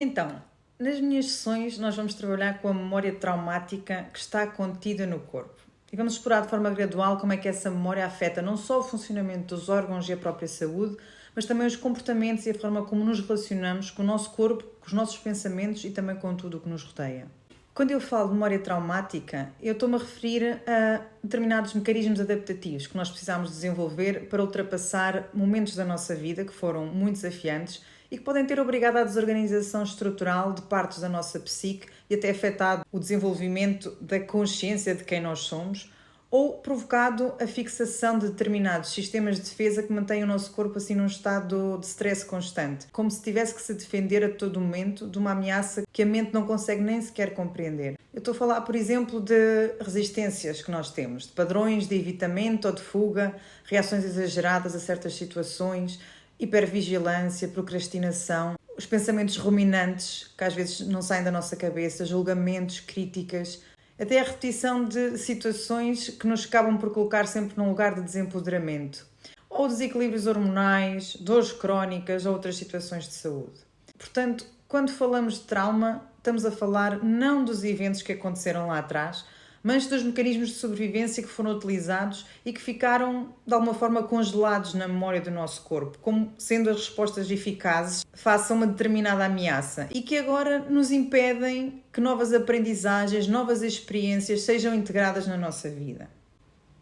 Então, nas minhas sessões nós vamos trabalhar com a memória traumática que está contida no corpo. E vamos explorar de forma gradual como é que essa memória afeta não só o funcionamento dos órgãos e a própria saúde, mas também os comportamentos e a forma como nos relacionamos com o nosso corpo, com os nossos pensamentos e também com tudo o que nos rodeia. Quando eu falo de memória traumática, eu estou-me a referir a determinados mecanismos adaptativos que nós precisamos desenvolver para ultrapassar momentos da nossa vida que foram muito desafiantes e que podem ter obrigado à desorganização estrutural de partes da nossa psique e até afetado o desenvolvimento da consciência de quem nós somos, ou provocado a fixação de determinados sistemas de defesa que mantêm o nosso corpo assim num estado de stress constante, como se tivesse que se defender a todo momento de uma ameaça que a mente não consegue nem sequer compreender. Eu estou a falar, por exemplo, de resistências que nós temos, de padrões de evitamento ou de fuga, reações exageradas a certas situações, hipervigilância, procrastinação, os pensamentos ruminantes que às vezes não saem da nossa cabeça, julgamentos, críticas, até a repetição de situações que nos acabam por colocar sempre num lugar de desempoderamento, ou desequilíbrios hormonais, dores crónicas ou outras situações de saúde. Portanto, quando falamos de trauma, estamos a falar não dos eventos que aconteceram lá atrás, mas dos mecanismos de sobrevivência que foram utilizados e que ficaram, de alguma forma, congelados na memória do nosso corpo, como sendo as respostas eficazes face a uma determinada ameaça e que agora nos impedem que novas aprendizagens, novas experiências sejam integradas na nossa vida.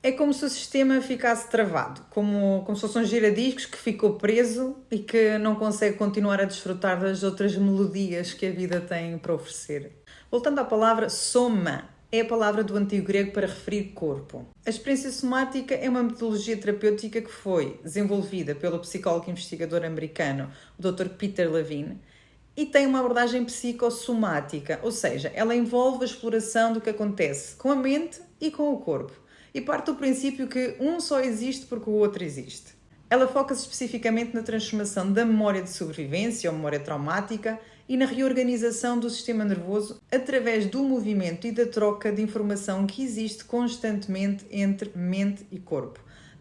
É como se o sistema ficasse travado, como se fosse um giradiscos que ficou preso e que não consegue continuar a desfrutar das outras melodias que a vida tem para oferecer. Voltando à palavra soma, é a palavra do antigo grego para referir corpo. A experiência somática é uma metodologia terapêutica que foi desenvolvida pelo psicólogo e investigador americano, o Dr. Peter Levine, e tem uma abordagem psicossomática, ou seja, ela envolve a exploração do que acontece com a mente e com o corpo, e parte do princípio que um só existe porque o outro existe. Ela foca-se especificamente na transformação da memória de sobrevivência ou memória traumática e na reorganização do sistema nervoso através do movimento e da troca de informação que existe constantemente entre mente e corpo,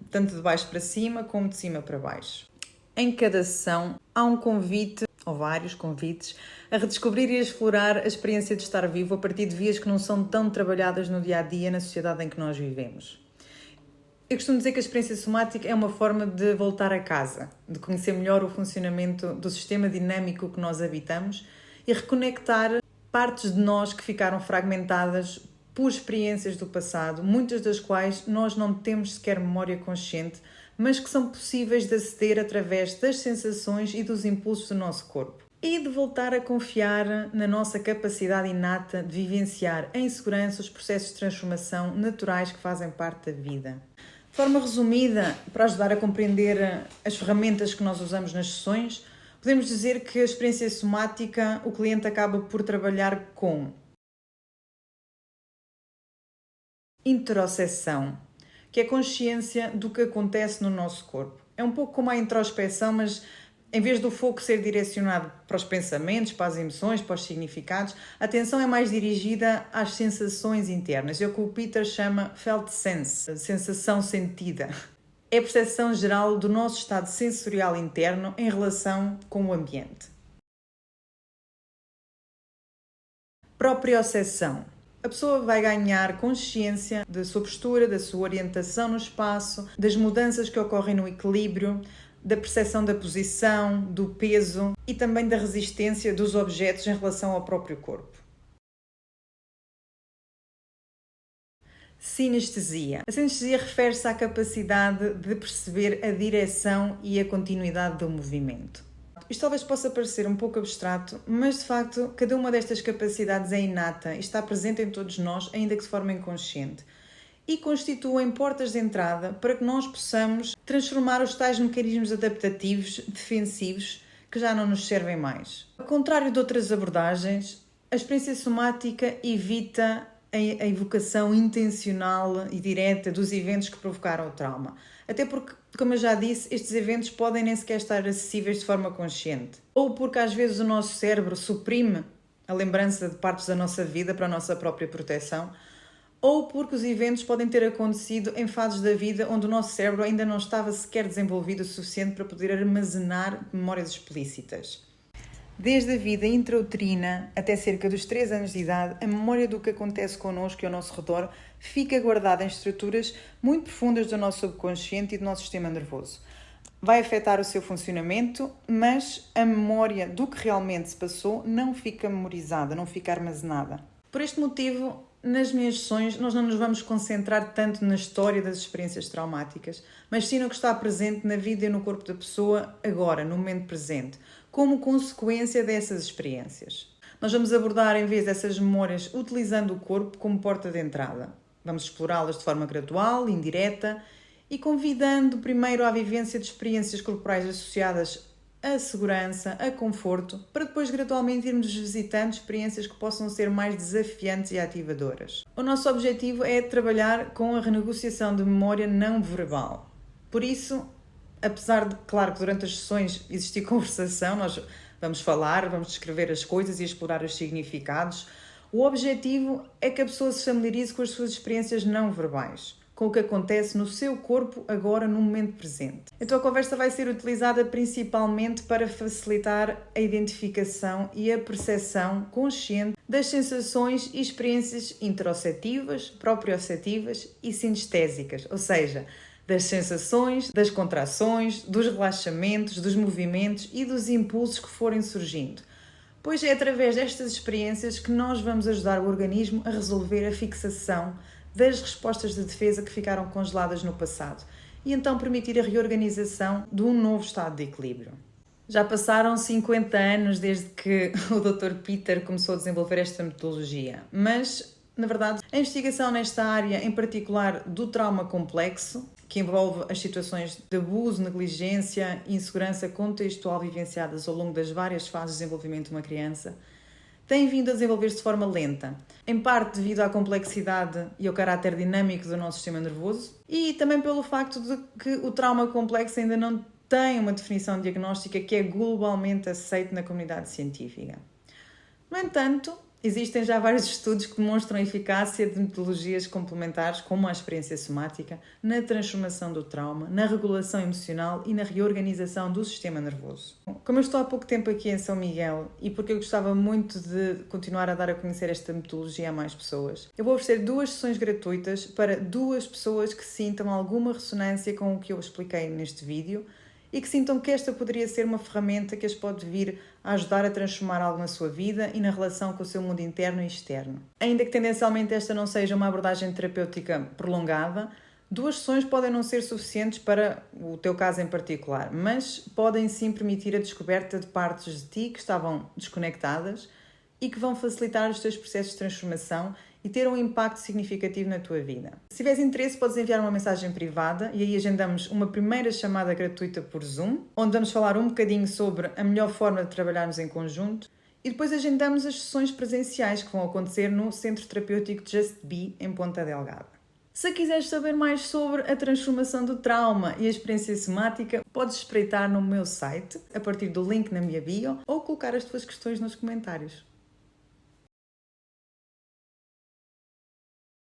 tanto de baixo para cima como de cima para baixo. Em cada sessão há um convite, ou vários convites, a redescobrir e a explorar a experiência de estar vivo a partir de vias que não são tão trabalhadas no dia-a-dia na sociedade em que nós vivemos. Eu costumo dizer que a experiência somática é uma forma de voltar a casa, de conhecer melhor o funcionamento do sistema dinâmico que nós habitamos e reconectar partes de nós que ficaram fragmentadas por experiências do passado, muitas das quais nós não temos sequer memória consciente, mas que são possíveis de aceder através das sensações e dos impulsos do nosso corpo. E de voltar a confiar na nossa capacidade inata de vivenciar em segurança os processos de transformação naturais que fazem parte da vida. De forma resumida, para ajudar a compreender as ferramentas que nós usamos nas sessões, podemos dizer que a experiência somática, o cliente acaba por trabalhar com interocepção, que é a consciência do que acontece no nosso corpo. É um pouco como a introspeção, mas em vez do foco ser direcionado para os pensamentos, para as emoções, para os significados, a atenção é mais dirigida às sensações internas. É o que o Peter chama felt sense, sensação sentida. É a percepção geral do nosso estado sensorial interno em relação com o ambiente. Propriocepção. A pessoa vai ganhar consciência da sua postura, da sua orientação no espaço, das mudanças que ocorrem no equilíbrio, da percepção da posição, do peso e também da resistência dos objetos em relação ao próprio corpo. Sinestesia. A sinestesia refere-se à capacidade de perceber a direção e a continuidade do movimento. Isto talvez possa parecer um pouco abstrato, mas de facto cada uma destas capacidades é inata e está presente em todos nós, ainda que de forma inconsciente, e constituem portas de entrada para que nós possamos transformar os tais mecanismos adaptativos defensivos que já não nos servem mais. Ao contrário de outras abordagens, a experiência somática evita a evocação intencional e direta dos eventos que provocaram o trauma. Até porque, como eu já disse, estes eventos podem nem sequer estar acessíveis de forma consciente. Ou porque às vezes o nosso cérebro suprime a lembrança de partes da nossa vida para a nossa própria proteção, ou porque os eventos podem ter acontecido em fases da vida onde o nosso cérebro ainda não estava sequer desenvolvido o suficiente para poder armazenar memórias explícitas. Desde a vida intrauterina até cerca dos 3 anos de idade, a memória do que acontece connosco e ao nosso redor fica guardada em estruturas muito profundas do nosso subconsciente e do nosso sistema nervoso. Vai afetar o seu funcionamento, mas a memória do que realmente se passou não fica memorizada, não fica armazenada. Por este motivo, nas minhas sessões, nós não nos vamos concentrar tanto na história das experiências traumáticas, mas sim no que está presente na vida e no corpo da pessoa agora, no momento presente, como consequência dessas experiências. Nós vamos abordar, em vez dessas memórias, utilizando o corpo como porta de entrada. Vamos explorá-las de forma gradual, indireta e convidando primeiro à vivência de experiências corporais associadas a segurança, a conforto, para depois gradualmente irmos visitando experiências que possam ser mais desafiantes e ativadoras. O nosso objetivo é trabalhar com a renegociação de memória não verbal. Por isso, apesar de, claro, que durante as sessões existir conversação, nós vamos falar, vamos descrever as coisas e explorar os significados, o objetivo é que a pessoa se familiarize com as suas experiências não verbais, com o que acontece no seu corpo agora, no momento presente. Então a conversa vai ser utilizada principalmente para facilitar a identificação e a percepção consciente das sensações e experiências interoceptivas, proprioceptivas e sinestésicas, ou seja, das sensações, das contrações, dos relaxamentos, dos movimentos e dos impulsos que forem surgindo. Pois é através destas experiências que nós vamos ajudar o organismo a resolver a fixação das respostas de defesa que ficaram congeladas no passado e então permitir a reorganização de um novo estado de equilíbrio. Já passaram 50 anos desde que o Dr. Peter começou a desenvolver esta metodologia, mas, na verdade, a investigação nesta área, em particular do trauma complexo, que envolve as situações de abuso, negligência e insegurança contextual vivenciadas ao longo das várias fases de desenvolvimento de uma criança, tem vindo a desenvolver-se de forma lenta, em parte devido à complexidade e ao caráter dinâmico do nosso sistema nervoso e também pelo facto de que o trauma complexo ainda não tem uma definição diagnóstica que é globalmente aceita na comunidade científica. No entanto, existem já vários estudos que demonstram a eficácia de metodologias complementares, como a experiência somática, na transformação do trauma, na regulação emocional e na reorganização do sistema nervoso. Como eu estou há pouco tempo aqui em São Miguel e porque eu gostava muito de continuar a dar a conhecer esta metodologia a mais pessoas, eu vou oferecer 2 sessões gratuitas para 2 pessoas que sintam alguma ressonância com o que eu expliquei neste vídeo e que sintam que esta poderia ser uma ferramenta que as pode vir a ajudar a transformar algo na sua vida e na relação com o seu mundo interno e externo. Ainda que tendencialmente esta não seja uma abordagem terapêutica prolongada, 2 sessões podem não ser suficientes para o teu caso em particular, mas podem sim permitir a descoberta de partes de ti que estavam desconectadas e que vão facilitar os teus processos de transformação e ter um impacto significativo na tua vida. Se tiveres interesse, podes enviar uma mensagem privada e aí agendamos uma primeira chamada gratuita por Zoom, onde vamos falar um bocadinho sobre a melhor forma de trabalharmos em conjunto e depois agendamos as sessões presenciais que vão acontecer no Centro Terapêutico Just Be, em Ponta Delgada. Se quiseres saber mais sobre a transformação do trauma e a experiência somática, podes espreitar no meu site, a partir do link na minha bio, ou colocar as tuas questões nos comentários.